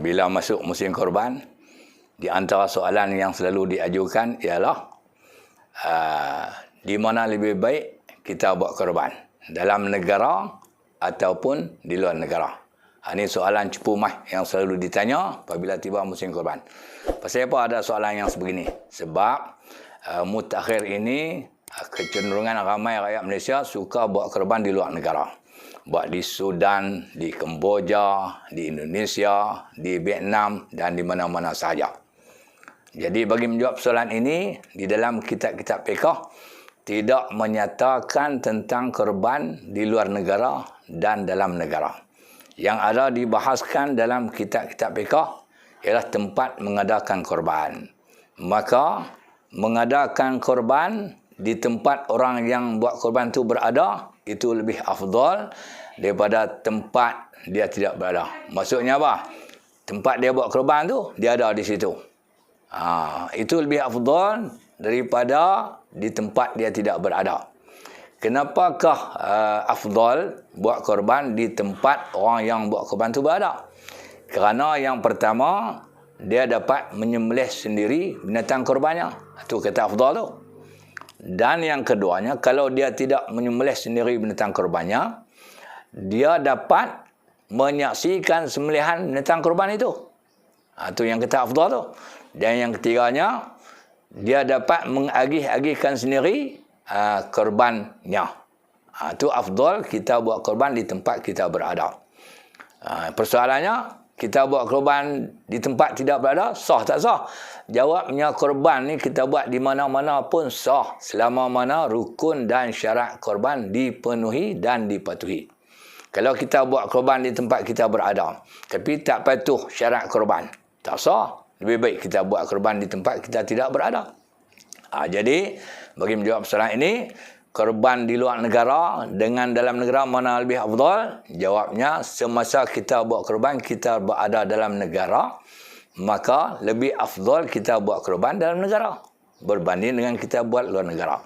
Bila masuk musim korban, di antara soalan yang selalu diajukan ialah di mana lebih baik kita buat korban, dalam negara ataupun di luar negara. Ini soalan cepu mah yang selalu ditanya apabila tiba musim korban. Pasal apa ada soalan yang sebegini? Sebab mutakhir ini kecenderungan ramai rakyat Malaysia suka buat korban di luar negara. Buat di Sudan, di Kemboja, di Indonesia, di Vietnam dan di mana-mana sahaja. Jadi bagi menjawab soalan ini, di dalam kitab-kitab fiqh tidak menyatakan tentang korban di luar negara dan dalam negara. Yang ada dibahaskan dalam kitab-kitab fiqh ialah tempat mengadakan korban. Maka mengadakan korban di tempat orang yang buat korban itu berada, itu lebih afdal daripada tempat dia tidak berada. Maksudnya apa? Tempat dia buat korban tu, dia ada di situ. Itu lebih afdal daripada di tempat dia tidak berada. Kenapakah afdal buat korban di tempat orang yang buat korban tu berada? Kerana yang pertama, dia dapat menyembelih sendiri binatang korbannya. Itu kata afdal tu. Dan yang keduanya, kalau dia tidak menyembelih sendiri binatang korbannya, dia dapat menyaksikan sembelihan binatang korban itu. Itu yang kata afdal tu. Dan yang ketiganya, dia dapat mengagih-agihkan sendiri korbannya. Itu afdal kita buat korban di tempat kita berada. Persoalannya, kita buat korban di tempat tidak berada, sah tak sah? Jawabnya, korban ni kita buat di mana-mana pun sah, selama mana rukun dan syarat korban dipenuhi dan dipatuhi. Kalau kita buat korban di tempat kita berada, tapi tak patuh syarat korban, tak sah. Lebih baik kita buat korban di tempat kita tidak berada. Jadi, bagi menjawab soalan ini, korban di luar negara dengan dalam negara mana lebih afdal? Jawabnya, semasa kita buat korban, kita berada dalam negara, maka lebih afdal kita buat korban dalam negara berbanding dengan kita buat luar negara.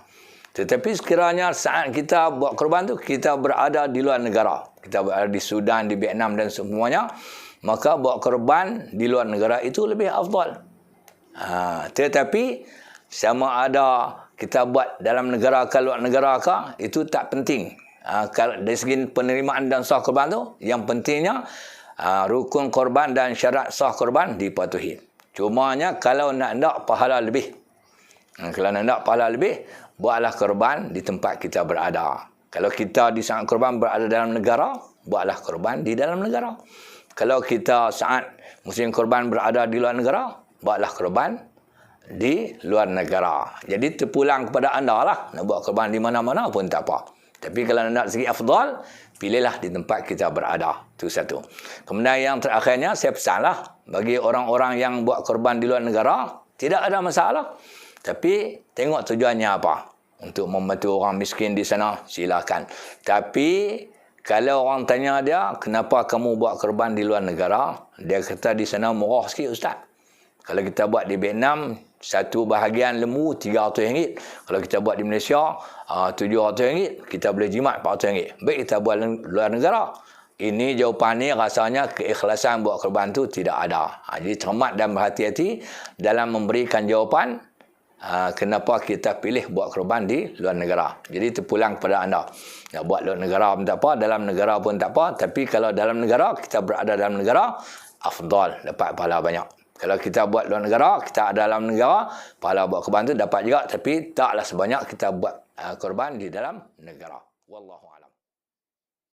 Tetapi sekiranya saat kita buat korban tu, kita berada di luar negara, kita berada di Sudan, di Vietnam dan semuanya, maka buat korban di luar negara itu lebih afdal. Tetapi sama ada kita buat dalam negara ke luar negara ke, itu tak penting. Dari segi penerimaan dan sah korban tu, yang pentingnya rukun korban dan syarat sah korban dipatuhi. Cumanya kalau nak pahala lebih. Kalau nak pahala lebih, buatlah korban di tempat kita berada. Kalau kita di saat korban berada dalam negara, buatlah korban di dalam negara. Kalau kita saat musim korban berada di luar negara, buatlah korban di luar negara. Jadi terpulang kepada anda lah. Nak buat korban di mana-mana pun tak apa. Tapi kalau nak segi afdal, pilihlah di tempat kita berada. Itu satu. Kemudian yang terakhirnya, saya pesanlah bagi orang-orang yang buat korban di luar negara, tidak ada masalah. Tapi tengok tujuannya apa. Untuk membantu orang miskin di sana, silakan. Tapi kalau orang tanya dia, kenapa kamu buat korban di luar negara? Dia kata di sana murah sikit, Ustaz. Kalau kita buat di Vietnam, satu bahagian lembu RM300. Kalau kita buat di Malaysia, RM700. Kita boleh jimat RM400. Baik kita buat luar negara. Ini jawapan ni rasanya keikhlasan buat korban tu tidak ada. Jadi cermat dan berhati-hati dalam memberikan jawapan kenapa kita pilih buat korban di luar negara. Jadi terpulang kepada anda. Nak buat luar negara pun tak apa, dalam negara pun tak apa. Tapi kalau dalam negara, kita berada dalam negara, afdal, dapat pahala banyak. Kalau kita buat luar negara, kita ada dalam negara, pahala buat korban tu dapat juga. Tapi taklah sebanyak kita buat korban di dalam negara. Wallahu a'lam.